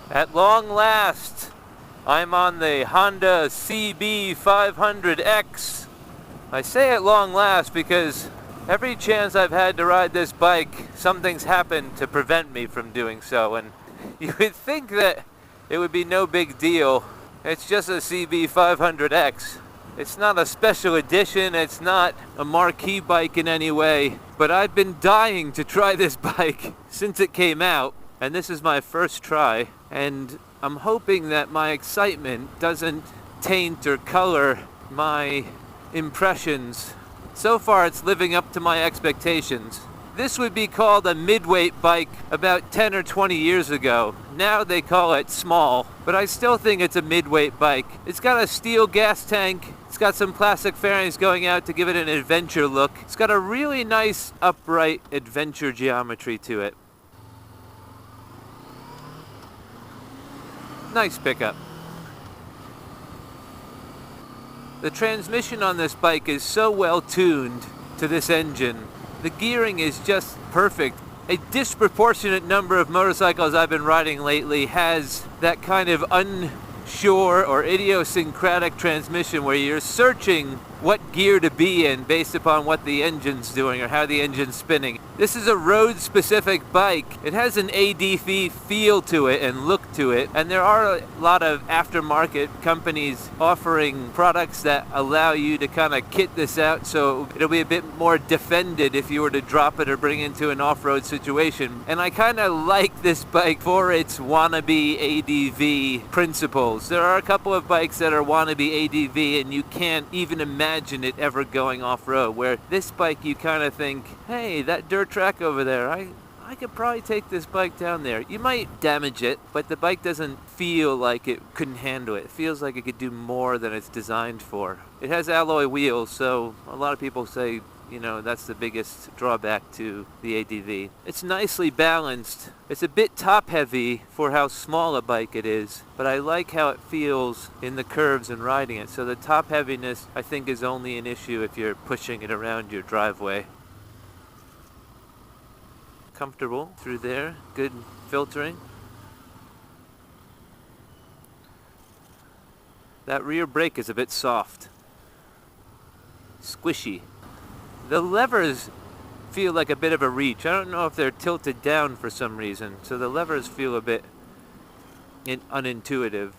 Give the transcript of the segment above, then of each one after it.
At long last, I'm on the Honda CB500X. I say at long last because every chance I've had to ride this bike, something's happened to prevent me from doing so. And you would think that it would be no big deal. It's just a CB500X. It's not a special edition, it's not a marquee bike in any way. But I've been dying to try this bike since it came out. And this is my first try, and I'm hoping that my excitement doesn't taint or color my impressions. So far it's living up to my expectations. This would be called a midweight bike about 10 or 20 years ago. Now they call it small, but I still think it's a midweight bike. It's got a steel gas tank, it's got some plastic fairings going out to give it an adventure look. It's got a really nice upright adventure geometry to it. Nice pickup. The transmission on this bike is so well tuned to this engine. The gearing is just perfect. A disproportionate number of motorcycles I've been riding lately has that kind of unsure or idiosyncratic transmission where you're searching what gear to be in based upon what the engine's doing or how the engine's spinning. This is a road-specific bike. It has an ADV feel to it and look to it, and there are a lot of aftermarket companies offering products that allow you to kind of kit this out so it'll be a bit more defended if you were to drop it or bring it into an off-road situation. And I kind of like this bike for its wannabe ADV principles. There are a couple of bikes that are wannabe ADV and you can't even imagine it ever going off-road, where this bike you kind of think, hey, that dirt track over there, I could probably take this bike down there. You might damage it, but the bike doesn't feel like it couldn't handle it. It feels like it could do more than it's designed for. It has alloy wheels, so a lot of people say, you know, that's the biggest drawback to the ADV. It's nicely balanced. It's a bit top heavy for how small a bike it is, but I like how it feels in the curves and riding it. So the top heaviness I think is only an issue if you're pushing it around your driveway. Comfortable through there, good filtering. That rear brake is a bit soft. Squishy. The levers feel like a bit of a reach. I don't know if they're tilted down for some reason, so the levers feel a bit unintuitive.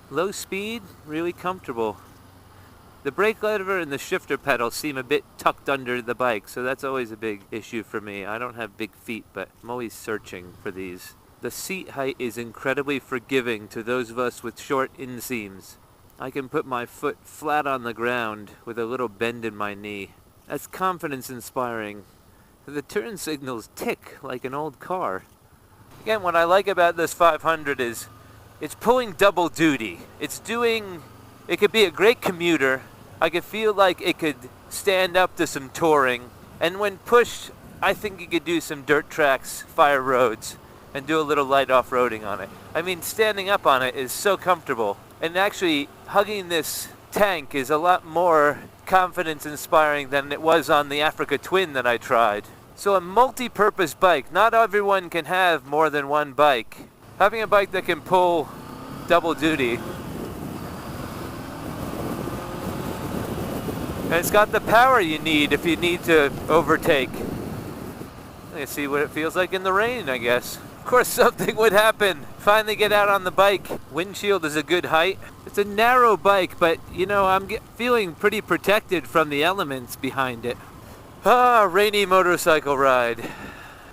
Low speed, really comfortable. The brake lever and the shifter pedal seem a bit tucked under the bike, so that's always a big issue for me. I don't have big feet, but I'm always searching for these. The seat height is incredibly forgiving to those of us with short inseams. I can put my foot flat on the ground with a little bend in my knee. That's confidence inspiring. The turn signals tick like an old car. Again, what I like about this 500 is it's pulling double duty. It could be a great commuter. I could feel like it could stand up to some touring. And when pushed, I think you could do some dirt tracks, fire roads, and do a little light off-roading on it. I mean, standing up on it is so comfortable. And actually, hugging this tank is a lot more confidence inspiring than it was on the Africa Twin that I tried. So a multi-purpose bike. Not everyone can have more than one bike. Having a bike that can pull double duty. And it's got the power you need if you need to overtake. Let's see what it feels like in the rain, I guess. Of course something would happen. Finally get out on the bike. Windshield is a good height. It's a narrow bike, but you know, I'm feeling pretty protected from the elements behind it. Ah, rainy motorcycle ride.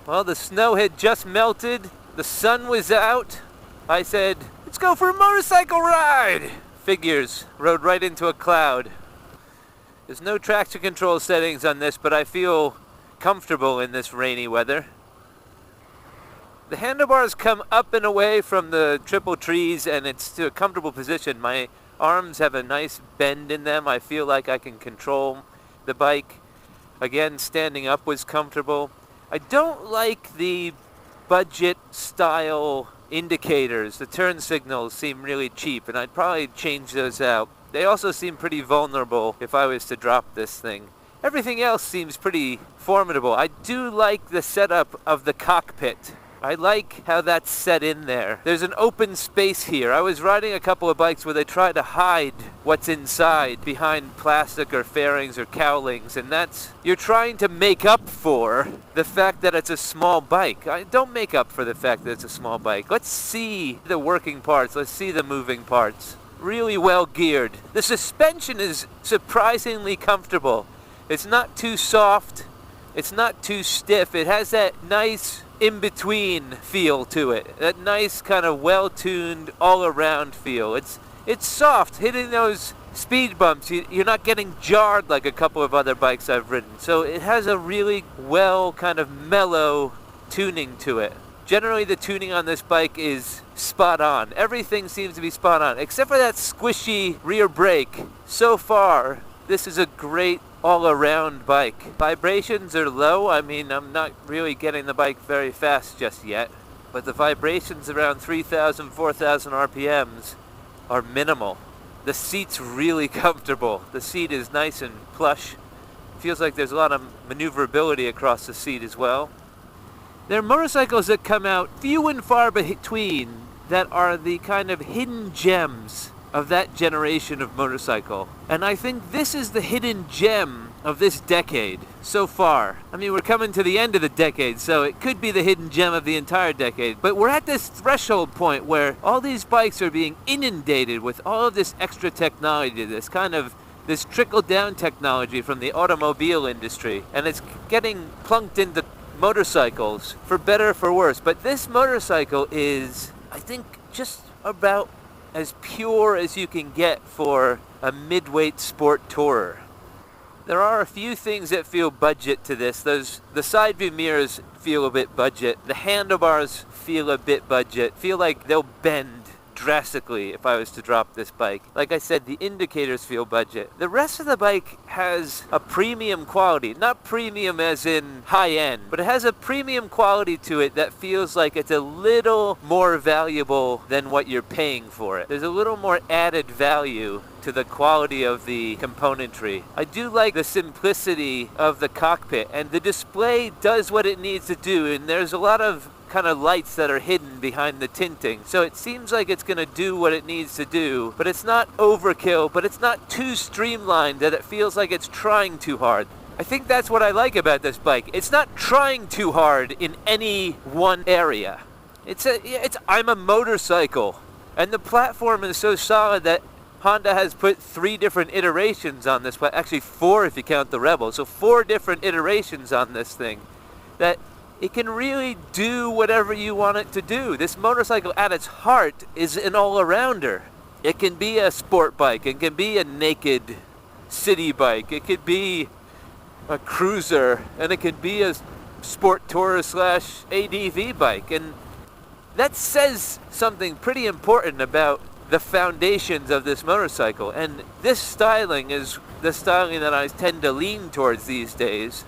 Well, the snow had just melted. The sun was out. I said, let's go for a motorcycle ride. Figures, rode right into a cloud. There's no traction control settings on this, but I feel comfortable in this rainy weather. The handlebars come up and away from the triple trees, and it's to a comfortable position. My arms have a nice bend in them. I feel like I can control the bike. Again, standing up was comfortable. I don't like the budget style indicators, the turn signals seem really cheap, and I'd probably change those out. They also seem pretty vulnerable if I was to drop this thing. Everything else seems pretty formidable. I do like the setup of the cockpit. I like how that's set in there. There's an open space here. I was riding a couple of bikes where they try to hide what's inside behind plastic or fairings or cowlings, and you're trying to make up for the fact that it's a small bike. Don't make up for the fact that it's a small bike. Let's see the working parts. Let's see the moving parts. Really well geared. The suspension is surprisingly comfortable. It's not too soft. It's not too stiff. It has that nice in-between feel to it. That nice kind of well-tuned all-around feel. It's soft. Hitting those speed bumps, you're not getting jarred like a couple of other bikes I've ridden. So it has a really well kind of mellow tuning to it. Generally the tuning on this bike is spot on. Everything seems to be spot on, except for that squishy rear brake. So far, this is a great all-around bike. Vibrations are low. I mean, I'm not really getting the bike very fast just yet, but the vibrations around 3,000, 4,000 RPMs are minimal. The seat's really comfortable. The seat is nice and plush. Feels like there's a lot of maneuverability across the seat as well. There are motorcycles that come out few and far between that are the kind of hidden gems of that generation of motorcycle. And I think this is the hidden gem of this decade so far. I mean, we're coming to the end of the decade, so it could be the hidden gem of the entire decade. But we're at this threshold point where all these bikes are being inundated with all of this extra technology, this trickle-down technology from the automobile industry. And it's getting plunked into motorcycles, for better or for worse. But this motorcycle is, I think, just about as pure as you can get for a mid-weight sport tourer. There are a few things that feel budget to this. The side view mirrors feel a bit budget. The handlebars feel a bit budget. Feel like they'll bend drastically if I was to drop this bike. Like I said, the indicators feel budget. The rest of the bike has a premium quality. Not premium as in high-end, but it has a premium quality to it that feels like it's a little more valuable than what you're paying for it. There's a little more added value to the quality of the componentry. I do like the simplicity of the cockpit, and the display does what it needs to do, and there's a lot of kind of lights that are hidden behind the tinting. So it seems like it's going to do what it needs to do, but it's not overkill, but it's not too streamlined that it feels like it's trying too hard. I think that's what I like about this bike. It's not trying too hard in any one area. I'm a motorcycle, and the platform is so solid that Honda has put 3 different iterations on this, actually 4 if you count the Rebel, so 4 different iterations on this thing, that it can really do whatever you want it to do. This motorcycle at its heart is an all-arounder. It can be a sport bike, it can be a naked city bike, it could be a cruiser, and it could be a sport tourer / ADV bike. And that says something pretty important about the foundations of this motorcycle. And this styling is the styling that I tend to lean towards these days.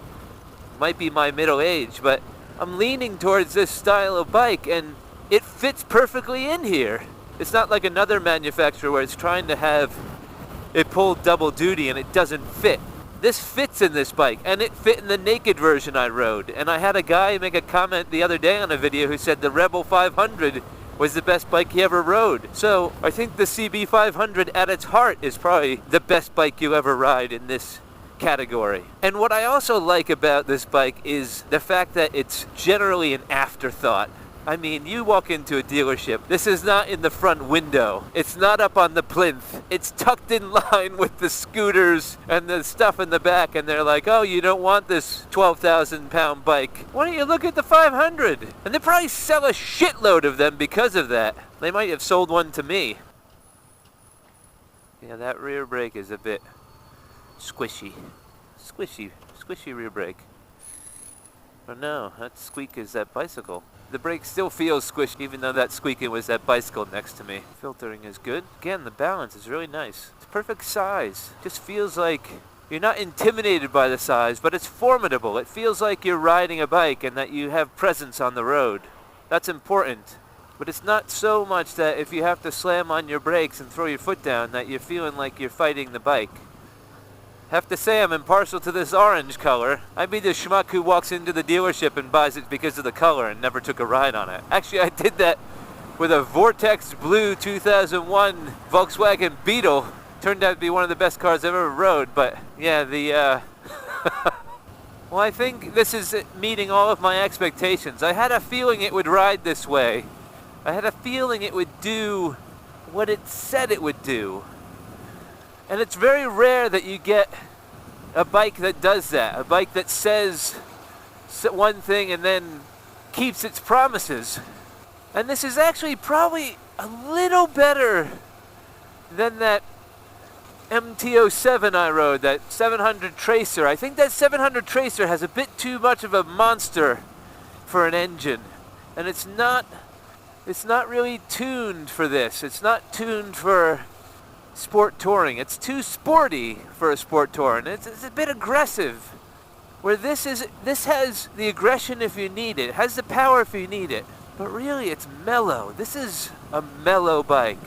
Might be my middle age, but I'm leaning towards this style of bike, and it fits perfectly in here. It's not like another manufacturer where it's trying to have it pull double duty and it doesn't fit. This fits in this bike, and it fit in the naked version I rode. And I had a guy make a comment the other day on a video who said the Rebel 500 was the best bike he ever rode. So I think the CB500 at its heart is probably the best bike you ever ride in this category. And what I also like about this bike is the fact that it's generally an afterthought. I mean, you walk into a dealership, this is not in the front window, it's not up on the plinth, it's tucked in line with the scooters and the stuff in the back, and they're like, oh, you don't want this 12,000 pound bike, why don't you look at the 500? And they probably sell a shitload of them because of that. They might have sold one to me. Yeah, that rear brake is a bit squishy rear brake. Oh no, that squeak is that bicycle. The brake still feels squishy even though that squeaking was that bicycle next to me. Filtering is good. Again, the balance is really nice. It's perfect size. Just feels like you're not intimidated by the size, but it's formidable. It feels like you're riding a bike and that you have presence on the road. That's important. but it's not so much that if you have to slam on your brakes and throw your foot down that you're feeling like you're fighting the bike. Have to say I'm impartial to this orange color. I'd be the schmuck who walks into the dealership and buys it because of the color and never took a ride on it. Actually, I did that with a Vortex Blue 2001 Volkswagen Beetle. Turned out to be one of the best cars I've ever rode, but yeah, well, I think this is meeting all of my expectations. I had a feeling it would ride this way. I had a feeling it would do what it said it would do. And it's very rare that you get a bike that does that, a bike that says one thing and then keeps its promises. And this is actually probably a little better than that MT-07 I rode, that 700 Tracer. I think that 700 Tracer has a bit too much of a monster for an engine. And it's not really tuned for this. It's not tuned for sport touring. It's too sporty for a sport tour, and it's a bit aggressive. Where this has the aggression if you need it. It has the power if you need it. But really, it's mellow. This is a mellow bike.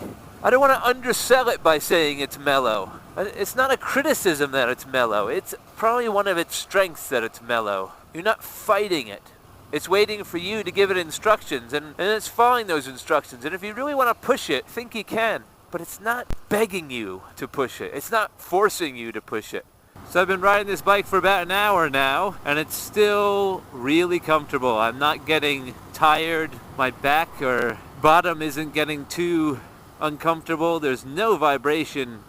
I don't want to undersell it by saying it's mellow. It's not a criticism that it's mellow. It's probably one of its strengths that it's mellow. You're not fighting it. It's waiting for you to give it instructions, and it's following those instructions. And if you really want to push it, think you can. But it's not begging you to push it. It's not forcing you to push it. So I've been riding this bike for about an hour now, and it's still really comfortable. I'm not getting tired. My back or bottom isn't getting too uncomfortable. There's no vibration,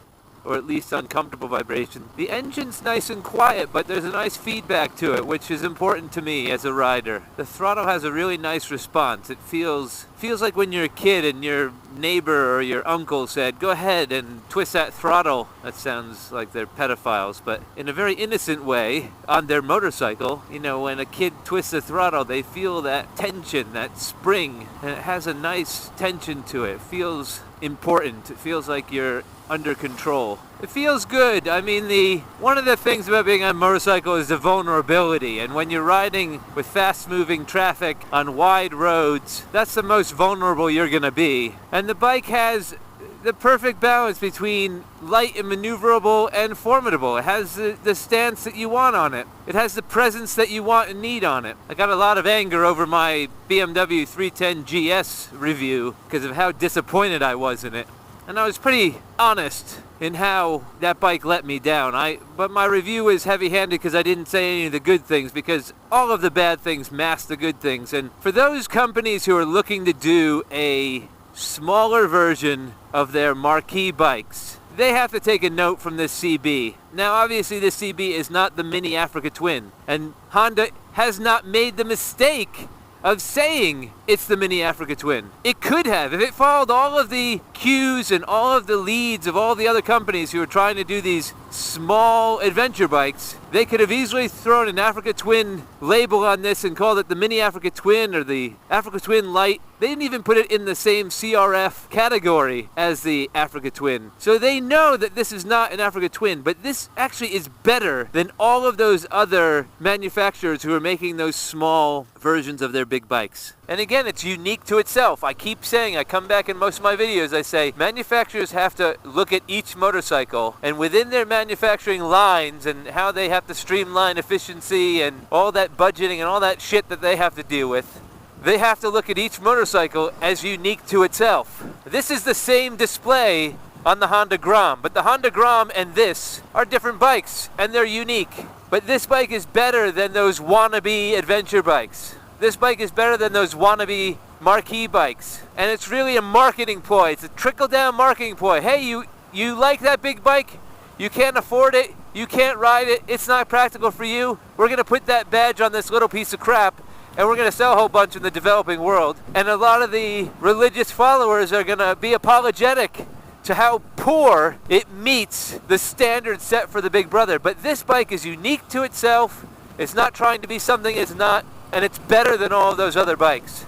or at least uncomfortable vibration. The engine's nice and quiet, but there's a nice feedback to it, which is important to me as a rider. The throttle has a really nice response. It feels like when you're a kid and your neighbor or your uncle said, go ahead and twist that throttle. That sounds like they're pedophiles, but in a very innocent way, on their motorcycle, you know, when a kid twists the throttle, they feel that tension, that spring, and it has a nice tension to it. It feels important. It feels like you're under control. It feels good. I mean, one of the things about being on a motorcycle is the vulnerability, and when you're riding with fast-moving traffic on wide roads, that's the most vulnerable you're gonna be. And the bike has the perfect balance between light and maneuverable and formidable. It has the stance that you want on it. It has the presence that you want and need on it. I got a lot of anger over my BMW 310 GS review because of how disappointed I was in it. And I was pretty honest in how that bike let me down. But my review is heavy-handed because I didn't say any of the good things, because all of the bad things mask the good things. And for those companies who are looking to do a smaller version of their marquee bikes, they have to take a note from this CB. Now, obviously, this CB is not the Mini Africa Twin, and Honda has not made the mistake of saying it's the Mini Africa Twin. It could have. If it followed all of the cues and all of the leads of all the other companies who are trying to do these small adventure bikes, they could have easily thrown an Africa Twin label on this and called it the Mini Africa Twin or the Africa Twin Lite. They didn't even put it in the same CRF category as the Africa Twin. So they know that this is not an Africa Twin, but this actually is better than all of those other manufacturers who are making those small versions of their big bikes. And again, it's unique to itself. I keep saying, I come back in most of my videos, I say, manufacturers have to look at each motorcycle, and within their manufacturing lines and how they have to streamline efficiency and all that budgeting and all that shit that they have to deal with, they have to look at each motorcycle as unique to itself. This is the same display on the Honda Grom, but the Honda Grom and this are different bikes, and they're unique. But this bike is better than those wannabe adventure bikes. This bike is better than those wannabe marquee bikes. And it's really a marketing ploy. It's a trickle-down marketing ploy. Hey, you like that big bike? You can't afford it. You can't ride it. It's not practical for you. We're going to put that badge on this little piece of crap, and we're going to sell a whole bunch in the developing world. And a lot of the religious followers are going to be apologetic to how poor it meets the standard set for the Big Brother. But this bike is unique to itself. It's not trying to be something it's not. And it's better than all of those other bikes.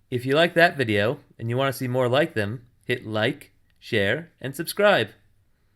If you like that video and you want to see more like them, hit like, share, and subscribe.